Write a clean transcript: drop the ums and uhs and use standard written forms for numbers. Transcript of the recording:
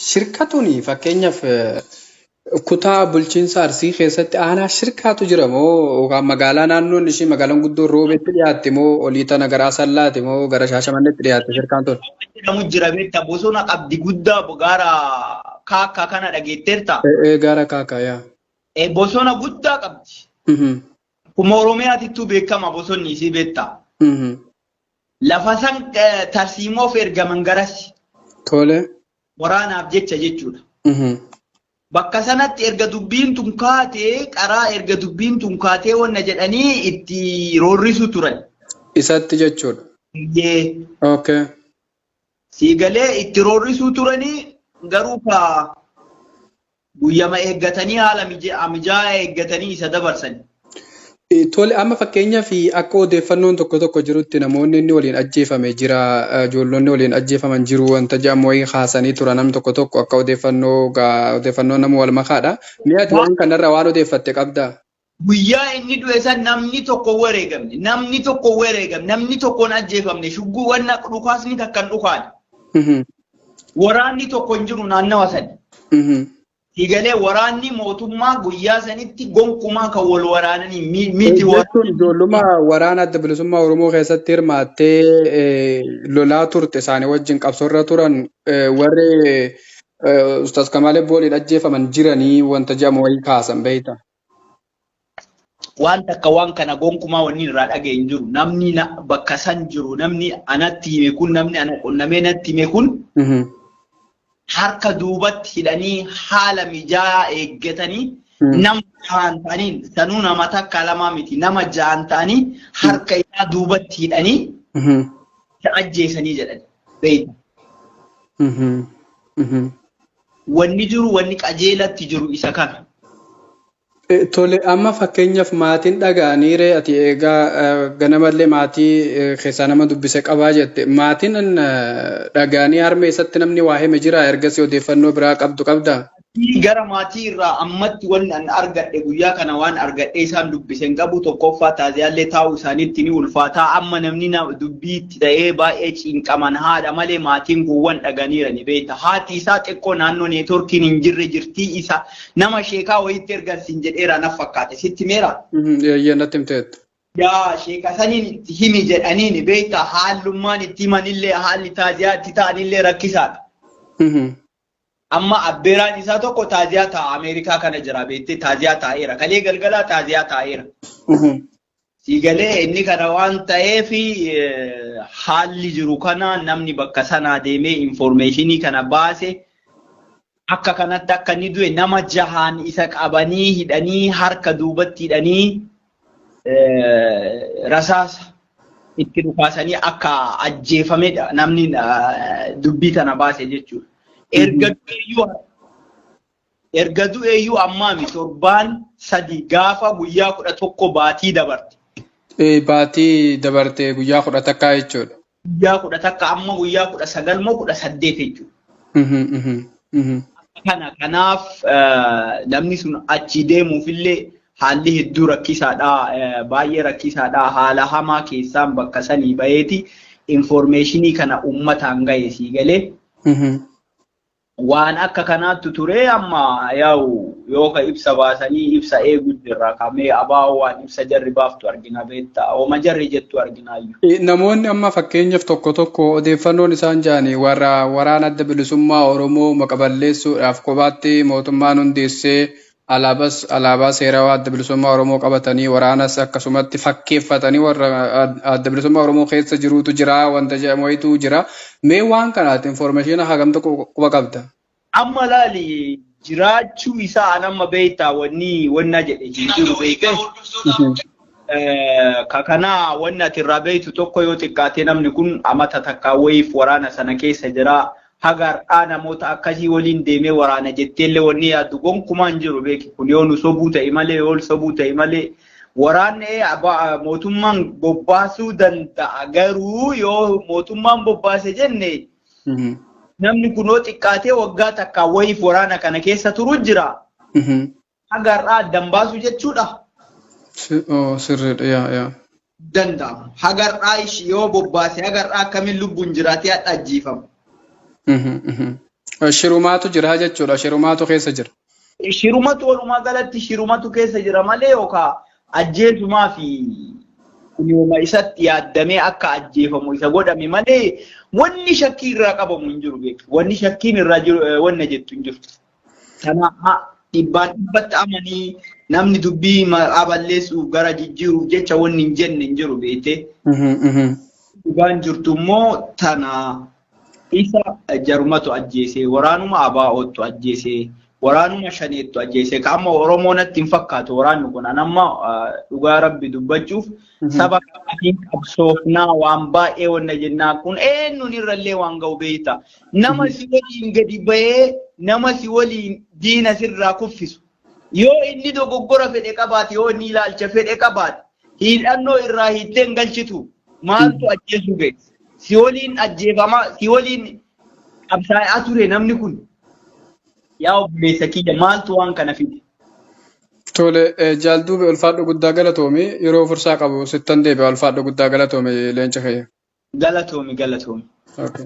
Shirkatuni fakkeenyaaf kutaa bulchiinsa Arsii keessatti aanaa shirkaatu jira moo yookaan magaalaa naannoon ishii magaalaan guddoo roobetti dhiyaatti moo olii tana gara Asallaati moo gara Shaashamannetti dhiyaatte shirkaan tun? jedhamu jira beektaa bosona qabdi guddaa gaara kaakkaa kana dhageetteerta. Gaara kaakkaa yaa. Bosona guddaa qabdi. Kuma Oromiyaatittuu beekama bosonni isii beektaa. Lafa san tarsiimoof ergaman garasi. Tole. Waraanaaf jecha jechuudha. Bakka sanatti erga dubbiin tun kaatee qaraa erga dubbiin tun kaatee wanna jedhanii itti roorrisu turan. Isatti jechuudha. Okay. Siigalee itti roorrisuu turanii garuu guyyama eeggatanii haala mijaa'aa eeggatanii isa dabarsan. Tole amma fakkeenyaaf akka odeeffannoon tokko jirutti namoonni inni waliin ajjeefame jira ijoollonni waliin ajjeefaman jiru wanta jedhamu wayii haasanii turan nam tokko akka odeeffannoo nama wal makaadha. Mi'aati waan kanarra waan odeeffatte qabdaa? Guyyaa inni du'e san namni tokko wareegamne namni tokkoon ajjeefamne shugguu wanna dhukaasni takkan dhukaane. Waraanni tokko hin jiru naannawa sani. Siigalee waraanni mootummaa guyyaa sanitti gonkumaa kan wal waraananii miti waraanni. Ijoollummaa waraana adda bilisummaa Oromoo keessatti hirmaattee lolaa turte isaanii wajjin qabsoorra turan warri Ustaz Kamaal Booliin ajjeefaman jiranii wanta jedhamu wayii kaasan beektaa? Waan takka waan kana gonkumaa wanni irraa dhaga'e hin jiru. Namni bakka san jiru namni anatti hime kun namni ana qunnamee natti hime kun. Harka duubatti hidhanii haala mijaa'aa eeggatanii nama ja'an ta'anii sanuu nama takka lamaa miti nama ja'an ta'anii harka isaa duubatti hidhanii ajjeesanii jedhan beekta. Wanni jiru wanni qajeelatti jiru isa kana. Tole amma fakkeenyaaf maatiin dhaga'anii ati eegaa ganamallee maatii keessaa nama dubbise qabaa jette maatiin dhaga'anii harmee isatti namni waa hime jira ergasii odeeffannoo biraa qabdaa? Gara maatii irraa ammatti wanni an argadhe guyyaa kana waan argadhe isaan dubbisen qabu tokkoffaa taaziyaallee taa'uu isaaniitti ni ulfaataa amma namni dubbiitti ta'ee baay'ee cinqaman haadha malee maatiin guwwan dhaganiirani beekta haati isaa xiqqoo naannoo neetworkiin hin jirre jirtii isa nama sheekaa wayitti ergansiin jedheera naf fakkaate sitti meera. Natti himteettu. Yaa sheeka saniin itti himi jedhaniin beekta haallummaan itti himanillee haalli taaziyaatti ta'anillee rakkisaadha. Amma abbeeraan isaa tokko taaziyaa ta'a Ameerikaa kana jira beektee taaziyaa taa'eera kalee galgalaa taaziyaa taa'eera. Siigalee inni kana waan ta'eef haalli jiru kana namni bakka sanaa deemee informeeshinii kana baase akka kanatti akka inni du'e nama jahaan isa qabanii hidhanii harka duubatti hidhanii rasaasa itti dhukaasanii akka ajjeefamedha namni dubbii tana baase jechuudha. Erga du'eeyyuu ammaami torbaan sadi gaafa guyyaa 11 baatii dabarte. Baatii dabarte guyyaa 11 jechuudha. Guyyaa 11 amma guyyaa 19 moo 18 jechuudha. Kanaaf namni sun achi deemuufillee haalli hedduu rakkisaadha baay'ee rakkisaadha haala hamaa keessaan bakka sanii baheeti informeeshinii kana uummataan ga'e siigalee. Waan akka kanaatti ture amma yoo ibsa baasanii ibsa eeguu jirra kamee abaa waan ibsa jarri baaftu argina beektaa ooma jarri jettu arginaayyuu. Namoonni amma fakkeenyaaf tokko odeeffannoon isaan jedhanii warra waraana adda bilisummaa Oromoo maqaballeessuudhaaf kophaatti mootummaan hundeessee alaabaa seerawaa adda bilisummaa Oromoo qabatanii waraanas akkasumatti fakkeeffatanii warra adda bilisummaa Oromoo keessa jirutu jira wanta jedhamu wayitu jira. Mee waan kanaati informeeshina hagam tokko quba qabda? Amma laali jiraachuu isaa anamma beektaa wanna jedhe jiru beekee. Kakanaa wanna ati irraa beektu tokko yoo xiqqaate namni kun amata takkaa wayiif waraana sana keessa jira. Hagar'aa namoota akkasii waliin deemee waraana jetteellee wanni yaaddu gonkumaan jiru beeki kun yoo nu sobuu ta'e malee yoo sobuu ta'e malee waraanni mootummaan bobbaasuu danda'a garuu yoo mootummaan bobbaase jenne namni kun yoo xiqqaatee waggaa takkaa wayiif waraana kana keessa turu jira. Hagar'aa addan baasu jechuudha. Sirriidha yaa. Danda'amu hagar'aa yoo bobbaase hagar'aa akkamiin lubbuun jiraatee hadha ajjiifamu. Shirumaatu jira jechuudha. Shirumaatu keessa jira. Shirumatu walumaa galatti shirumatu keessa jira malee yookaan ajjeesumaa fi kunuma isatti yaaddamee akka ajjeefamu isa godhame malee wanni shakkii irraa qabamu hin jiru beeku. Wanni shakkiin irraa jiru wanna jettu hin jiru. Kanaaf dhibbaan dhibbatti amanii namni dubbii maqaa balleessuuf gara jijjiiruuf jecha wanni hin jenne hin jiru beekte. Dhugaan jirtu immoo tana isa jarumatu ajjeesee waraanuma abaa'ootu ajjeesee waraanuma shaneettu ajjeesee amma Oromoo natti hin fakkaatu waraanni kun amma dhugaa rabbi dubbachuuf saba kanatiin qabsoofnaa waan baay'ee wanna jennaa kun eenyuun irrallee waan ga'u beekta nama si waliin gadi bahee nama si waliin diina sirraa kuffisu yoo inni dogoggora fedhe qabaate yoo inni ilaalcha fedhe qabaate hidhannoo irraa hiitteen galchitu maaltu ajjeesuu beekta si waliin ajjeefama si waliin qabsaa'aa ture namni kun. Yaa obboleessa kiyya maaltu waan kana fide? Tole jaalduube ulfaadhu guddaa galatoome yeroo fursaa qabu sittan deebi'a ulfaadhu guddaa galatoome leenca kiyya. Galatoome. Okay.